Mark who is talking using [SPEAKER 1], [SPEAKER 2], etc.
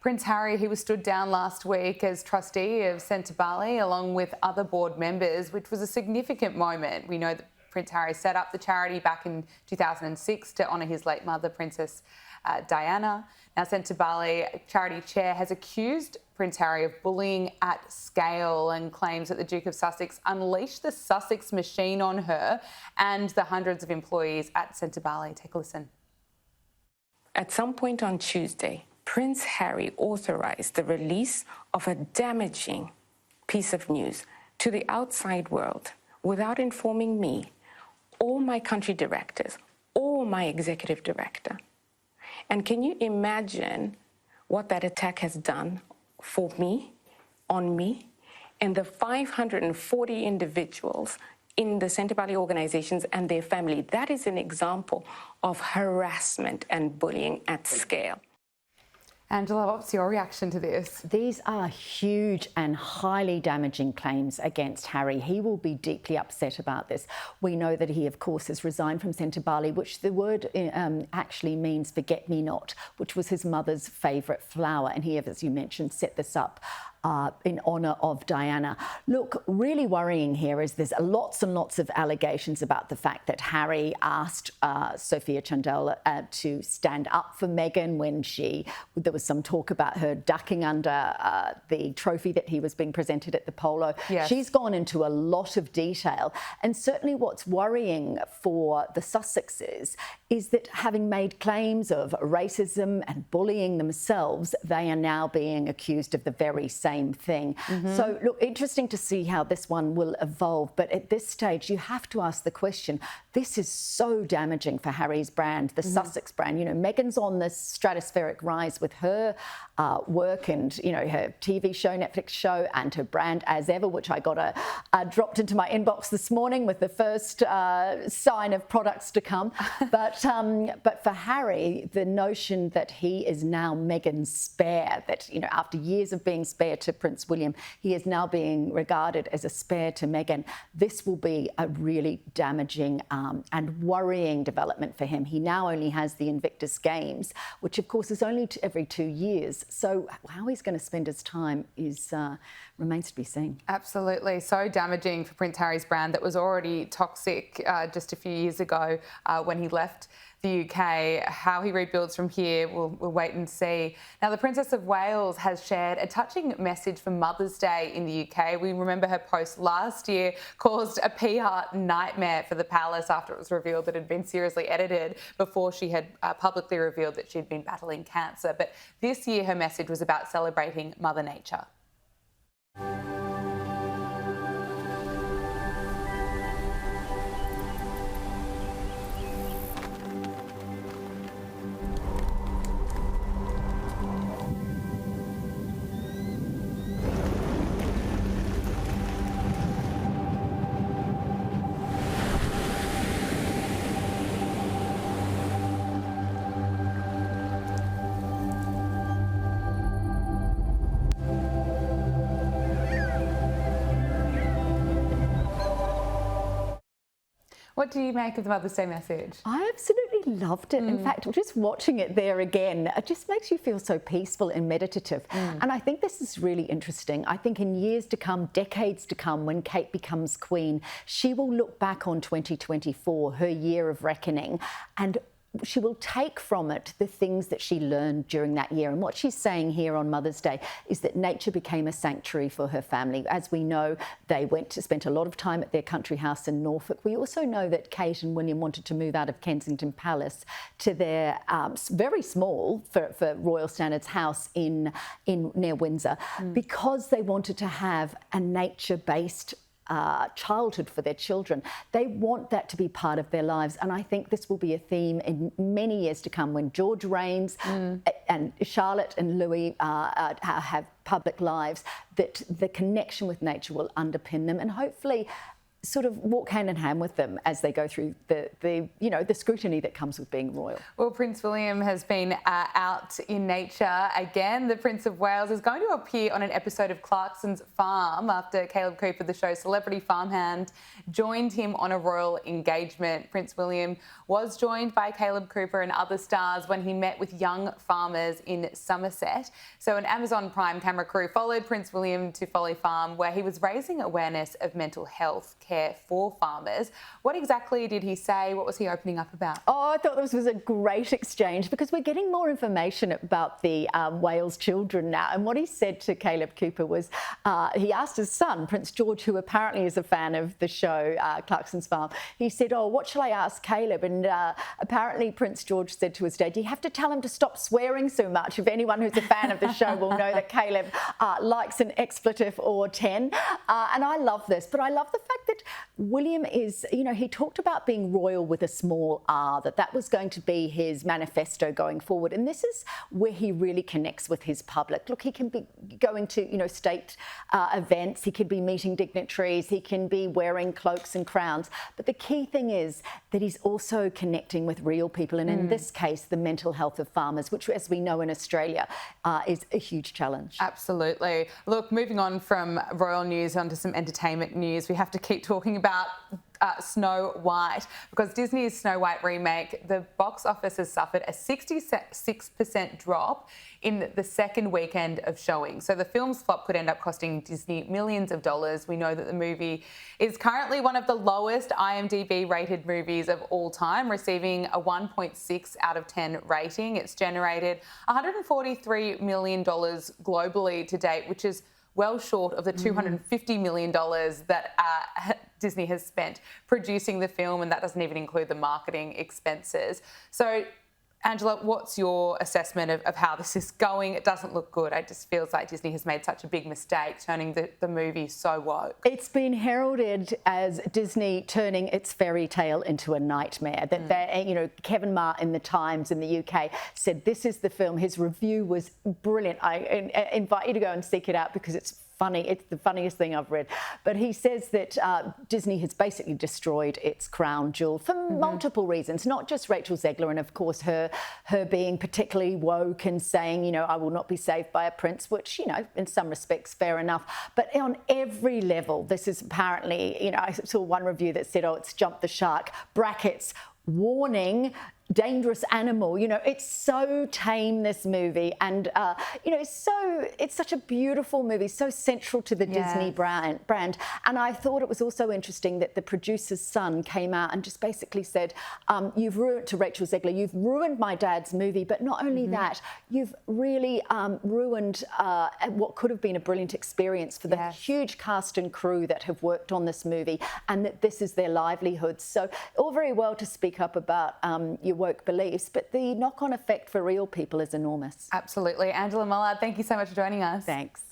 [SPEAKER 1] Prince Harry, he was stood down last week as trustee of Sentebale along with other board members, which was a significant moment. We know that Prince Harry set up the charity back in 2006 to honour his late mother, Princess Diana. Now, Sentebale charity chair has accused Prince Harry of bullying at scale and claims that the Duke of Sussex unleashed the Sussex machine on her and the hundreds of employees at Sentebale. Take a listen.
[SPEAKER 2] At some point on Tuesday, Prince Harry authorised the release of a damaging piece of news to the outside world without informing me, or my country directors, or my executive director. And can you imagine what that attack has done for me, on me, and the 540 individuals in the Sentebale organisations and their family? That is an example of harassment and bullying at scale.
[SPEAKER 1] Angela, what's your reaction to this?
[SPEAKER 3] These are huge and highly damaging claims against Harry. He will be deeply upset about this. We know that he, of course, has resigned from Sentebale, which the word actually means forget-me-not, which was his mother's favourite flower. And he, as you mentioned, set this up in honour of Diana. Look, really worrying here is there's lots and lots of allegations about the fact that Harry asked Sophie Chandauku to stand up for Meghan when there was some talk about her ducking under the trophy that he was being presented at the polo.
[SPEAKER 1] Yes.
[SPEAKER 3] She's gone into a lot of detail. And certainly what's worrying for the Sussexes is that having made claims of racism and bullying themselves, they are now being accused of the very same thing. So, look, interesting to see how this one will evolve. But at this stage, you have to ask the question, this is so damaging for Harry's brand, the Sussex brand. You know, Meghan's on this stratospheric rise with her work and, you know, her TV show, Netflix show, and her brand As Ever, which I got dropped into my inbox this morning with the first sign of products to come. But for Harry, the notion that he is now Meghan's spare, that, you know, after years of being spare to Prince William, he is now being regarded as a spare to Meghan. This will be a really damaging and worrying development for him. He now only has the Invictus Games, which of course is only every 2 years. So how he's going to spend his time remains to be seen. Absolutely.
[SPEAKER 1] So damaging for Prince Harry's brand that was already toxic just a few years ago when he left the UK. How he rebuilds from here, we'll wait and see. Now, the Princess of Wales has shared a touching message for Mother's Day in the UK. We remember her post last year caused a PR nightmare for the palace after it was revealed that it had been seriously edited before she had publicly revealed that she'd been battling cancer. But this year, her message was about celebrating Mother Nature. What do you make of the Mother's Day message?
[SPEAKER 3] I absolutely loved it. In fact, just watching it there again, it just makes you feel so peaceful and meditative. And I think this is really interesting. I think in years to come, decades to come, when Kate becomes Queen, she will look back on 2024, her year of reckoning, and she will take from it the things that she learned during that year. And what she's saying here on Mother's Day is that nature became a sanctuary for her family. As we know, they spent a lot of time at their country house in Norfolk. We also know that Kate and William wanted to move out of Kensington Palace to their very small, for royal standards, house in near Windsor, because they wanted to have a nature-based childhood for their children. They want that to be part of their lives. And I think this will be a theme in many years to come when George reigns and Charlotte and Louis have public lives, that the connection with nature will underpin them. And hopefully sort of walk hand in hand with them as they go through the scrutiny that comes with being royal.
[SPEAKER 1] Well, Prince William has been out in nature again. The Prince of Wales is going to appear on an episode of Clarkson's Farm after Caleb Cooper, the show's celebrity farmhand, joined him on a royal engagement. Prince William was joined by Caleb Cooper and other stars when he met with young farmers in Somerset. So an Amazon Prime camera crew followed Prince William to Folly Farm, where he was raising awareness of mental health care for farmers. What exactly did he say? What was he opening up about?
[SPEAKER 3] Oh, I thought this was a great exchange because we're getting more information about the Wales children now. And what he said to Caleb Cooper was, he asked his son, Prince George, who apparently is a fan of the show Clarkson's Farm, he said, oh, what shall I ask Caleb? And apparently Prince George said to his dad, you have to tell him to stop swearing so much. If anyone who's a fan of the show will know that Caleb likes an expletive or 10. And I love this, but I love the fact that William is, he talked about being royal with a small r, that was going to be his manifesto going forward. And this is where he really connects with his public. Look, he can be going to, state events, he could be meeting dignitaries, he can be wearing cloaks and crowns. But the key thing is that he's also connecting with real people. And in this case, the mental health of farmers, which, as we know in Australia, is a huge challenge.
[SPEAKER 1] Absolutely. Look, moving on from royal news onto some entertainment news, we have to keep talking about Snow White, because Disney's Snow White remake, the box office has suffered a 66% drop in the second weekend of showing. So the film's flop could end up costing Disney millions of dollars. We know that the movie is currently one of the lowest IMDb rated movies of all time, receiving a 1.6 out of 10 rating. It's generated $143 million globally to date, which is well short of the $250 million that Disney has spent producing the film, and that doesn't even include the marketing expenses. So, Angela, what's your assessment of how this is going? It doesn't look good. It just feels like Disney has made such a big mistake turning the movie so woke.
[SPEAKER 3] It's been heralded as Disney turning its fairy tale into a nightmare. That Kevin Ma in the Times in the UK said this is the film. His review was brilliant. I invite you to go and seek it out because it's funny. It's the funniest thing I've read. But he says that Disney has basically destroyed its crown jewel for multiple reasons, not just Rachel Zegler and, of course, her being particularly woke and saying, I will not be saved by a prince, which, in some respects, fair enough. But on every level, this is apparently, I saw one review that said, oh, it's jumped the shark, brackets, warning, dangerous animal. It's so tame, this movie, and it's such a beautiful movie, so central to the Disney brand. And I thought it was also interesting that the producer's son came out and just basically said, you've ruined, to Rachel Zegler, you've ruined my dad's movie, but not only that, you've really ruined what could have been a brilliant experience for the huge cast and crew that have worked on this movie, and that this is their livelihood. So all very well to speak up about your woke beliefs, but the knock-on effect for real people is enormous.
[SPEAKER 1] Absolutely. Angela Mollard, thank you so much for joining us.
[SPEAKER 3] Thanks.